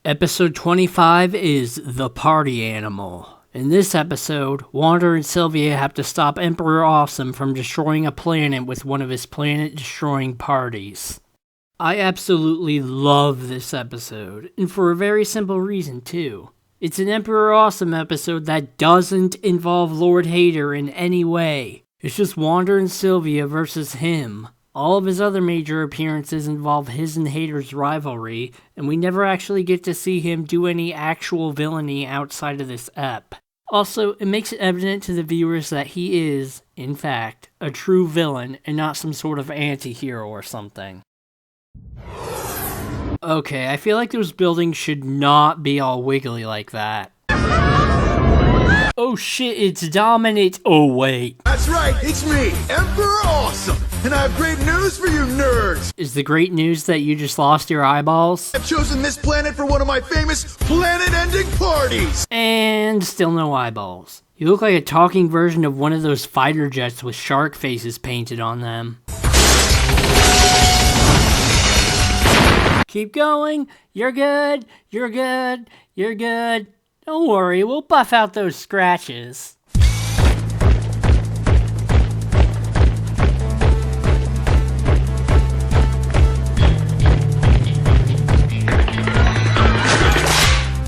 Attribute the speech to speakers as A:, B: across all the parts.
A: Episode 25 is The Party Animal. In this episode, Wander and Sylvia have to stop Emperor Awesome from destroying a planet with one of his planet-destroying parties. I absolutely love this episode, and for a very simple reason too. It's an Emperor Awesome episode that doesn't involve Lord Hater in any way. It's just Wander and Sylvia versus him. All of his other major appearances involve his and Hater's rivalry, and we never actually get to see him do any actual villainy outside of this ep. Also, it makes it evident to the viewers that he is, in fact, a true villain and not some sort of anti-hero or something. Okay, I feel like those buildings should not be all wiggly like that. Oh shit, it's Dominant. Oh wait.
B: That's right, it's me, Emperor Awesome, and I have great news for you nerds.
A: Is the great news that you just lost your eyeballs?
B: I've chosen this planet for one of my famous planet-ending parties.
A: And still no eyeballs. You look like a talking version of one of those fighter jets with shark faces painted on them. Keep going. You're good. You're good. You're good. Don't worry, we'll buff out those scratches.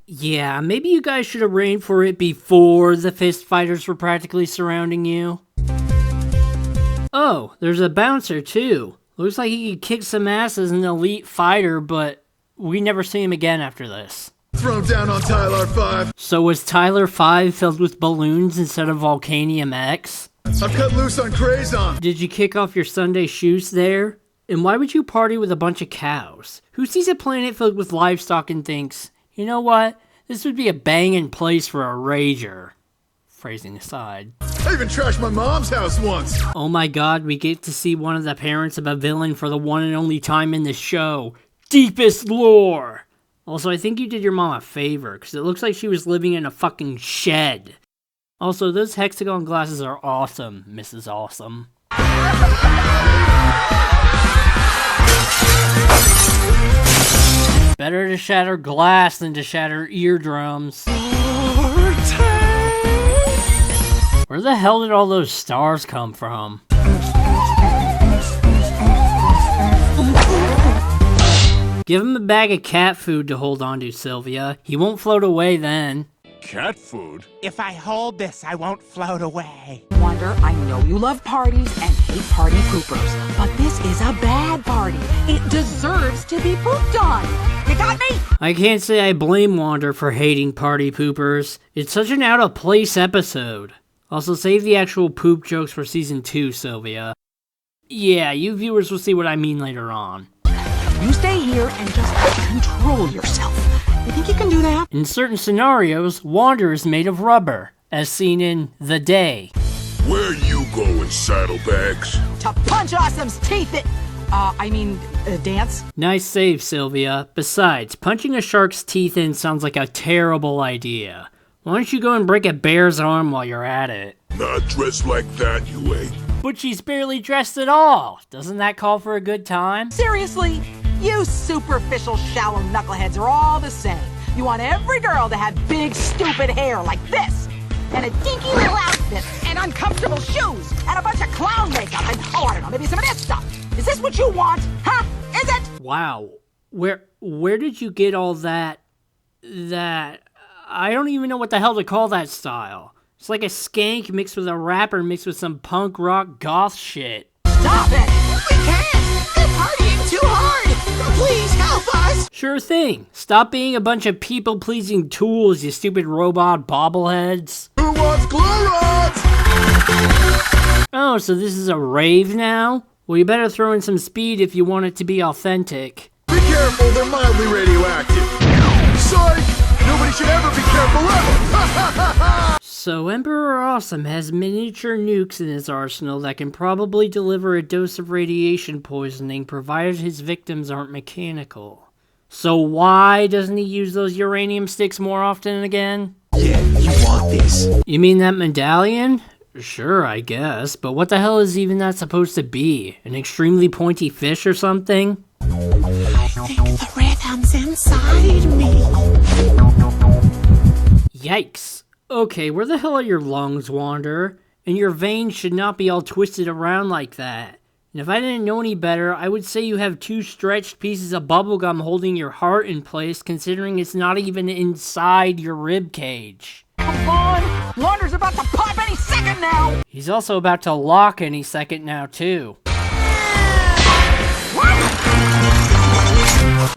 A: Yeah, maybe you guys should have arranged for it before the fist fighters were practically surrounding you. Oh, there's a bouncer too. Looks like he could kick some ass as an elite fighter, but we never see him again after this.
B: Thrown down on Tyler 5.
A: So was Tyler 5 filled with balloons instead of Volcanium X?
B: I've cut loose on Crazon.
A: Did you kick off your Sunday shoes there? And why would you party with a bunch of cows? Who sees a planet filled with livestock and thinks, you know what? This would be a banging place for a rager. Phrasing aside.
B: I even trashed my mom's house once.
A: Oh my god, we get to see one of the parents of a villain for the one and only time in the show. Deepest lore! Also, I think you did your mom a favor, because it looks like she was living in a fucking shed. Also, those hexagon glasses are awesome, Mrs. Awesome. Better to shatter glass than to shatter eardrums. Where the hell did all those stars come from? Give him a bag of cat food to hold on to, Sylvia. He won't float away then.
C: Cat food?
D: If I hold this, I won't float away.
E: Wander, I know you love parties and hate party poopers, but this is a bad party. It deserves to be pooped on. You got me?
A: I can't say I blame Wander for hating party poopers. It's such an out-of-place episode. Also, save the actual poop jokes for season 2, Sylvia. Yeah, you viewers will see what I mean later on.
E: You stay here and just control yourself. You think you can do that?
A: In certain scenarios, Wander is made of rubber, as seen in The Day.
C: Where you going, saddlebags?
E: To punch Awesome's teeth dance?
A: Nice save, Sylvia. Besides, punching a shark's teeth in sounds like a terrible idea. Why don't you go and break a bear's arm while you're at it?
C: Not dressed like that, you ain't.
A: But she's barely dressed at all. Doesn't that call for a good time?
E: Seriously? You superficial, shallow knuckleheads are all the same. You want every girl to have big, stupid hair like this, and a dinky little outfit, and uncomfortable shoes, and a bunch of clown makeup, and, I don't know, maybe some of this stuff. Is this what you want? Huh? Is it?
A: Wow. Where did you get all that... I don't even know what the hell to call that style. It's like a skank mixed with a rapper mixed with some punk rock goth shit.
E: Stop it!
D: We can't! They're partying too hard! Please help us!
A: Sure thing. Stop being a bunch of people-pleasing tools, you stupid robot bobbleheads.
B: Who wants glow rods?
A: Oh, so this is a rave now? Well, you better throw in some speed if you want it to be authentic.
B: Be careful, they're mildly radioactive. Psych! Nobody should ever be careful ever!
A: So Emperor Awesome has miniature nukes in his arsenal that can probably deliver a dose of radiation poisoning provided his victims aren't mechanical. So why doesn't he use those uranium sticks more often again?
B: Yeah, you want this.
A: You mean that medallion? Sure, I guess, but what the hell is even that supposed to be? An extremely pointy fish or something?
D: I think the rhythm's inside me.
A: Yikes. Okay, where the hell are your lungs, Wander? And your veins should not be all twisted around like that. And if I didn't know any better, I would say you have two stretched pieces of bubblegum holding your heart in place, considering it's not even inside your rib cage.
E: Come on! Wander's about to pop any second now!
A: He's also about to lock any second now, too.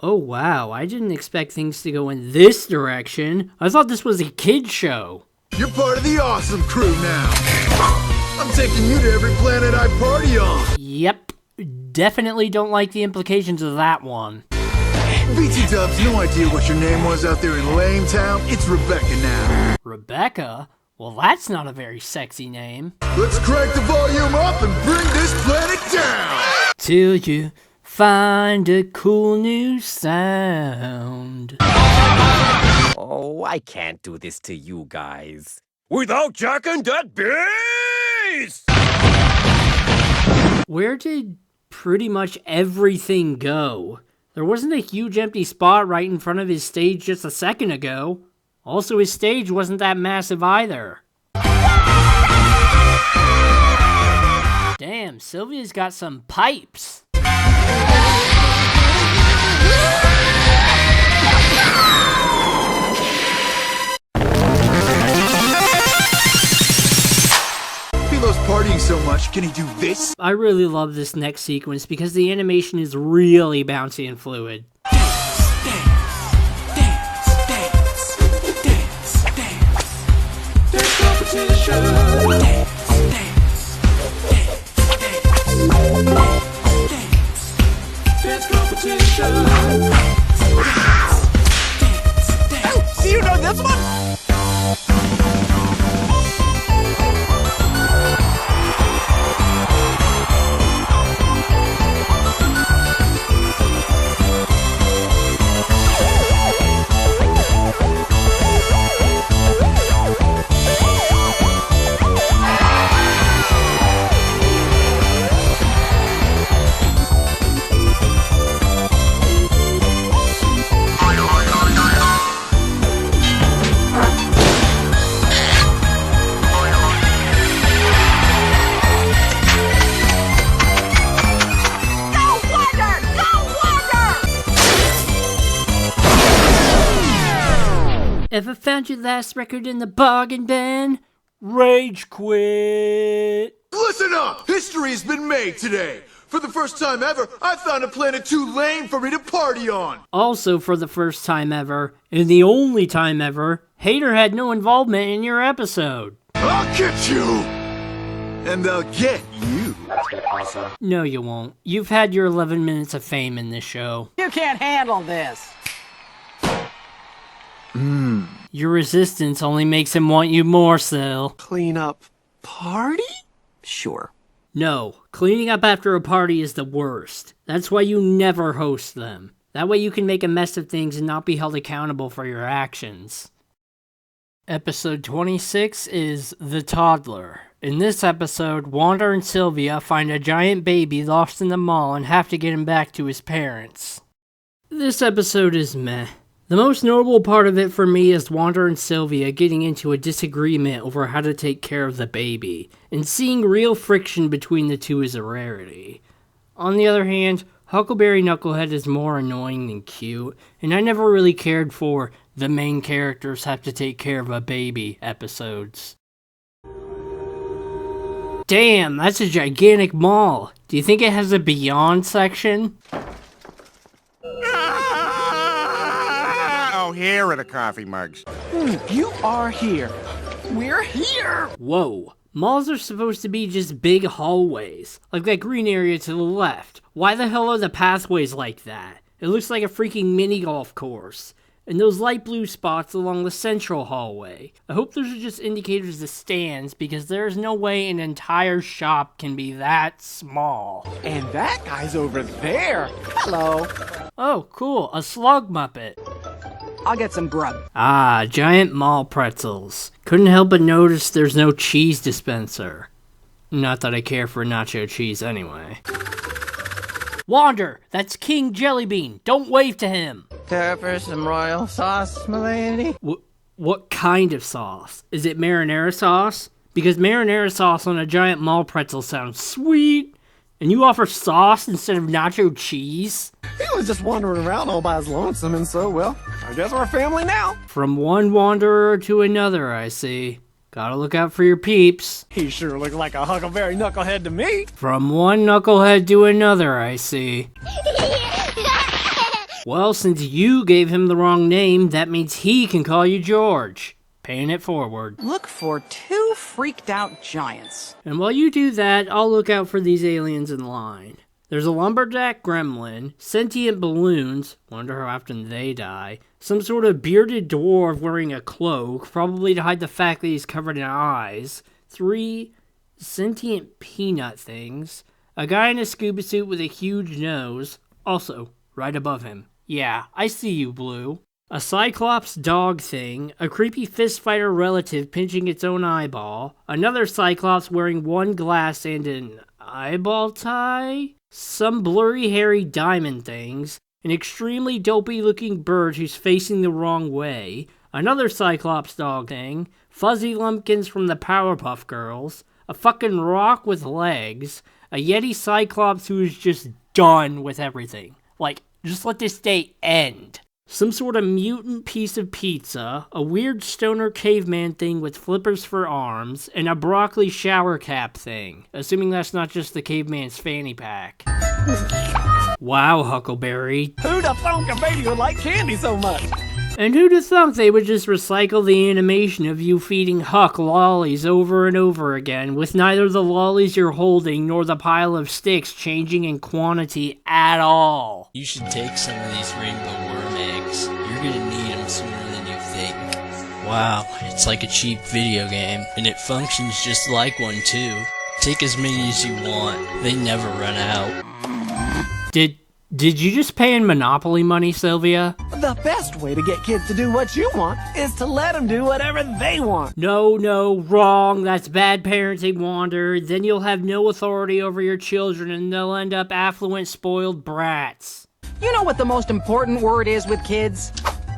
A: Oh wow, I didn't expect things to go in this direction. I thought this was a kid's show.
B: You're part of the awesome crew now. I'm taking you to every planet I party on.
A: Yep, definitely don't like the implications of that one.
B: BT Dubs, no idea what your name was out there in Lame Town. It's Rebecca now.
A: Rebecca? Well, that's not a very sexy name.
B: Let's crank the volume up and bring this planet down.
A: Till you find a cool new sound.
F: Oh, I can't do this to you guys without jacking that bass!
A: Where did pretty much everything go? There wasn't a huge empty spot right in front of his stage just a second ago. Also, his stage wasn't that massive either. Damn, Sylvia's got some pipes.
B: He loves partying so much, can he do this?
A: I really love this next sequence because the animation is really bouncy and fluid.
D: Oh, so you know this one?
A: Ever found your last record in the bargain bin? Rage quit.
B: Listen up! History has been made today. For the first time ever, I found a planet too lame for me to party on.
A: Also, for the first time ever, and the only time ever, Hater had no involvement in your episode.
B: I'll get you! And I'll get you.
A: No, you won't. You've had your 11 minutes of fame in this show.
E: You can't handle this.
A: Your resistance only makes him want you more, Sil.
D: Clean up party? Sure.
A: No, cleaning up after a party is the worst. That's why you never host them. That way you can make a mess of things and not be held accountable for your actions. Episode 26 is The Toddler. In this episode, Wander and Sylvia find a giant baby lost in the mall and have to get him back to his parents. This episode is meh. The most notable part of it for me is Wander and Sylvia getting into a disagreement over how to take care of the baby, and seeing real friction between the two is a rarity. On the other hand, Huckleberry Knucklehead is more annoying than cute, and I never really cared for the main characters have to take care of a baby episodes. Damn, that's a gigantic mall. Do you think it has a Beyond section?
G: Oh, here are the coffee mugs.
D: You are here. We're here.
A: Whoa. Malls are supposed to be just big hallways, like that green area to the left. Why the hell are the pathways like that? It looks like a freaking mini golf course. And those light blue spots along the central hallway. I hope those are just indicators of stands, because there's no way an entire shop can be that small.
D: And that guy's over there. Hello.
A: Oh, cool, a slug muppet.
E: I'll get some grub.
A: Ah, giant mall pretzels. Couldn't help but notice there's no cheese dispenser. Not that I care for nacho cheese anyway. Wander, that's King Jellybean. Don't wave to him.
G: Care for some royal sauce, milady?
A: What kind of sauce? Is it marinara sauce? Because marinara sauce on a giant mall pretzel sounds sweet. And you offer sauce instead of nacho cheese?
G: He was just wandering around all by his lonesome, and so, well, I guess we're family now.
A: From one wanderer to another, I see. Gotta look out for your peeps.
G: He sure looked like a huckleberry knucklehead to me.
A: From one knucklehead to another, I see. Well, since you gave him the wrong name, that means he can call you George. Paying it forward.
E: Look for 2 freaked out giants.
A: And while you do that, I'll look out for these aliens in line. There's a lumberjack gremlin, sentient balloons, wonder how often they die, some sort of bearded dwarf wearing a cloak, probably to hide the fact that he's covered in eyes, 3 sentient peanut things, a guy in a scuba suit with a huge nose, also right above him. Yeah, I see you, Blue. A cyclops dog thing, a creepy fist fighter relative pinching its own eyeball, another cyclops wearing one glass and an eyeball tie, some blurry hairy diamond things, an extremely dopey looking bird who's facing the wrong way, another cyclops dog thing, fuzzy lumpkins from the Powerpuff Girls, a fucking rock with legs, a yeti cyclops who is just done with everything. Like, just let this day end. Some sort of mutant piece of pizza, a weird stoner caveman thing with flippers for arms, and a broccoli shower cap thing. Assuming that's not just the caveman's fanny pack. Wow, Huckleberry.
G: Who'd have thunk a baby would like candy so much?
A: And who'd have thunk they would just recycle the animation of you feeding Huck lollies over and over again, with neither the lollies you're holding nor the pile of sticks changing in quantity at all?
H: You should take some of these rainbow worm eggs. You're gonna need them sooner than you think. Wow, it's like a cheap video game, and it functions just like one too. Take as many as you want. They never run out.
A: Did you just pay in Monopoly money, Sylvia?
G: The best way to get kids to do what you want is to let them do whatever they want.
A: No, wrong. That's bad parenting, Wander. Then you'll have no authority over your children and they'll end up affluent, spoiled brats.
E: You know what the most important word is with kids?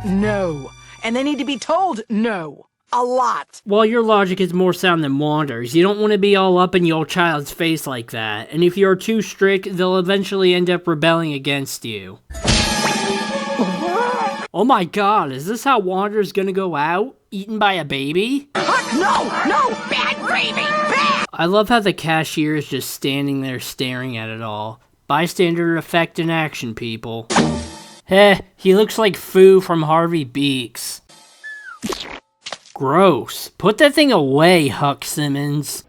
E: No. And they need to be told no. A lot.
A: Well, your logic is more sound than Wander's. You don't want to be all up in your child's face like that. And if you're too strict, they'll eventually end up rebelling against you. Oh my god, is this how Wander's gonna go out? Eaten by a baby?
E: No, bad gravy, bad!
A: I love how the cashier is just standing there staring at it all. Bystander effect in action, people. Heh, he looks like Foo from Harvey Beaks. Gross. Put that thing away, Huck Simmons.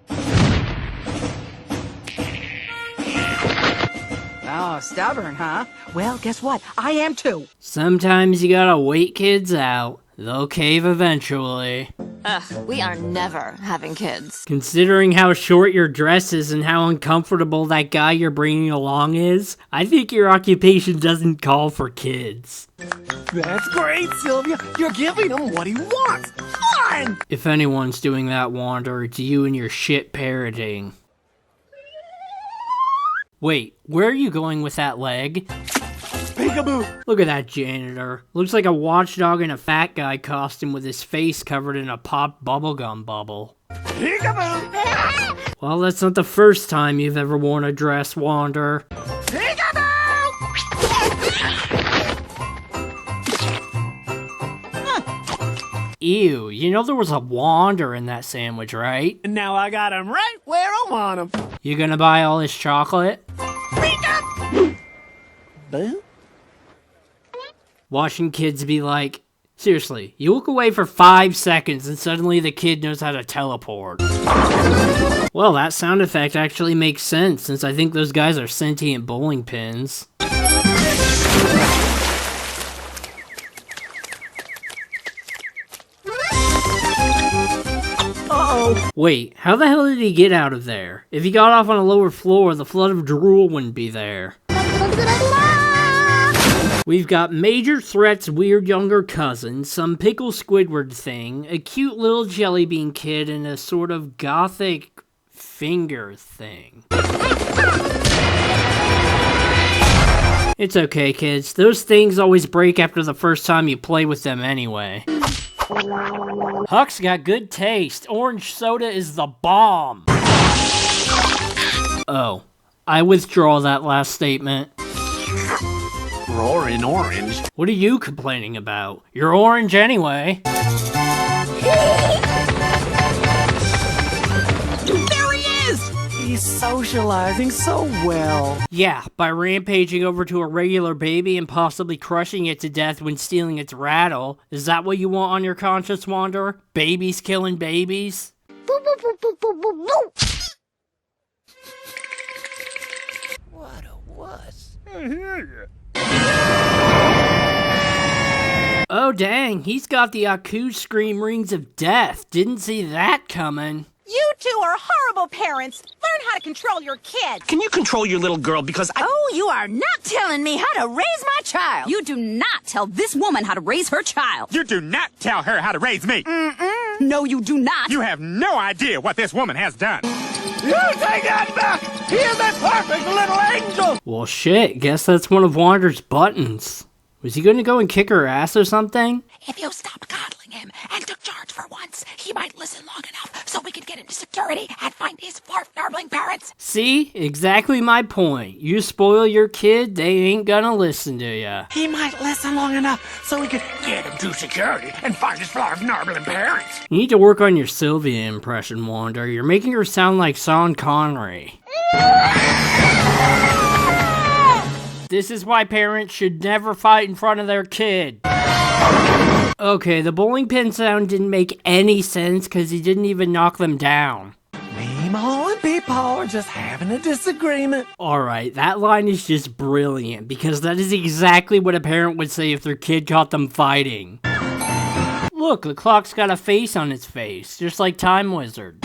E: Oh, stubborn, huh? Well, guess what? I am too.
A: Sometimes you gotta wait kids out. They'll cave eventually.
I: Ugh, we are never having kids.
A: Considering how short your dress is and how uncomfortable that guy you're bringing along is, I think your occupation doesn't call for kids.
G: That's great, Sylvia. You're giving him what he wants. Fine!
A: If anyone's doing that, Wander, it's you and your shit parroting. Wait, where are you going with that leg?
G: Peekaboo!
A: Look at that janitor. Looks like a watchdog in a fat guy costume with his face covered in a popped bubblegum bubble.
G: Peekaboo!
A: Well, that's not the first time you've ever worn a dress, Wander.
G: Peekaboo!
A: Ew, you know there was a Wander in that sandwich, right?
G: And now I got him right where I want him.
A: You gonna buy all his chocolate?
G: Boo?
A: Watching kids be like, seriously, you look away for 5 seconds and suddenly the kid knows how to teleport. Well, that sound effect actually makes sense since I think those guys are sentient bowling pins.
G: Uh-oh.
A: Wait, how the hell did he get out of there? If he got off on a lower floor, the flood of drool wouldn't be there. We've got Major Threat's weird younger cousin, some pickle Squidward thing, a cute little jelly bean kid, and a sort of gothic finger thing. It's okay, kids. Those things always break after the first time you play with them anyway. Huck's got good taste. Orange soda is the bomb. Oh, I withdraw that last statement.
G: Roaring orange.
A: What are you complaining about? You're orange anyway.
E: There he is!
G: He's socializing so well.
A: Yeah, by rampaging over to a regular baby and possibly crushing it to death when stealing its rattle. Is that what you want on your conscience, Wander? Babies killing babies?
F: What a wuss.
C: I hear you.
A: Oh dang, he's got the Aku scream rings of death. Didn't see that coming.
E: You two are horrible parents. Learn how to control your kids.
G: Can you control your little girl because I...
J: Oh, you are not telling me how to raise my child. You do not tell this woman how to raise her child.
K: You do not tell her how to raise me.
J: No, you do not.
K: You have no idea what this woman has done.
G: You take that back! He is a perfect little angel!
A: Well shit, guess that's one of Wander's buttons. Was he gonna go and kick her ass or something?
D: If you stopped coddling him and took charge for once, he might listen long enough so we could get into security and find his flarf-narbling parents.
A: See? Exactly my point. You spoil your kid, they ain't gonna listen to ya.
G: He might listen long enough so we could get him to security and find his flarf-narbling parents.
A: You need to work on your Sylvia impression, Wander. You're making her sound like Sean Connery. This is why parents should never fight in front of their kid. Okay, the bowling pin sound didn't make any sense because he didn't even knock them down.
G: Meemaw and Peepaw are just having a disagreement.
A: Alright, that line is just brilliant because that is exactly what a parent would say if their kid caught them fighting. Look, the clock's got a face on its face, just like Time Wizard.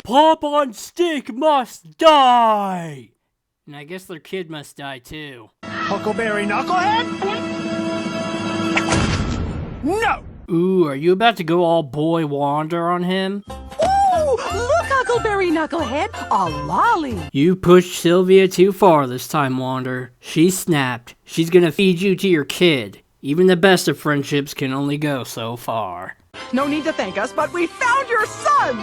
A: Pop on Stick must die! And I guess their kid must die too.
G: Huckleberry Knucklehead? No!
A: Ooh, are you about to go all boy Wander on him?
E: Ooh, look, Huckleberry Knucklehead, a lolly.
A: You pushed Sylvia too far this time, Wander. She snapped. She's gonna feed you to your kid. Even the best of friendships can only go so far.
E: No need to thank us, but we found your son.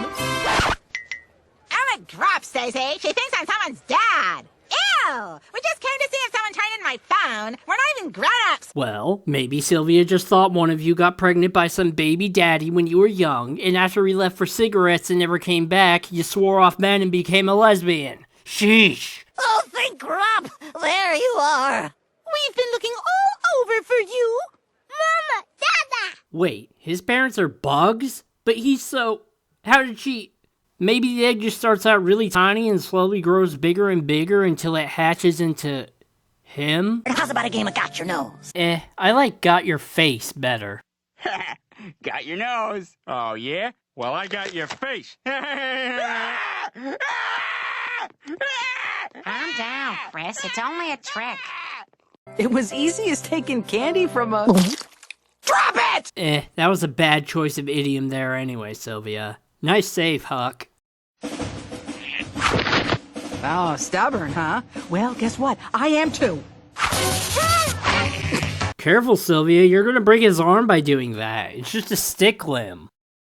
D: Ellen drop, Stacey. She thinks I'm someone's dad. Ew! We just came to see if someone turned in my phone. We're not even grown-ups.
A: Well, maybe Sylvia just thought one of you got pregnant by some baby daddy when you were young, and after he left for cigarettes and never came back, you swore off men and became a lesbian. Sheesh.
J: Oh, thank crap! There you are.
D: We've been looking all over for you. Mama, Dada.
A: Wait, his parents are bugs? But he's so... How did she... Maybe the egg just starts out really tiny and slowly grows bigger and bigger until it hatches into... him?
J: How's about a game of Got Your Nose?
A: I like Got Your Face better.
K: Got your nose. Oh, yeah? Well, I got your face.
J: Calm down, Chris. It's only a trick.
E: It was easy as taking candy from a...
G: Drop it!
A: That was a bad choice of idiom there anyway, Sylvia. Nice save, Huck.
E: Oh, stubborn, huh? Well, guess what? I am too.
A: Careful, Sylvia. You're gonna break his arm by doing that. It's just a stick limb.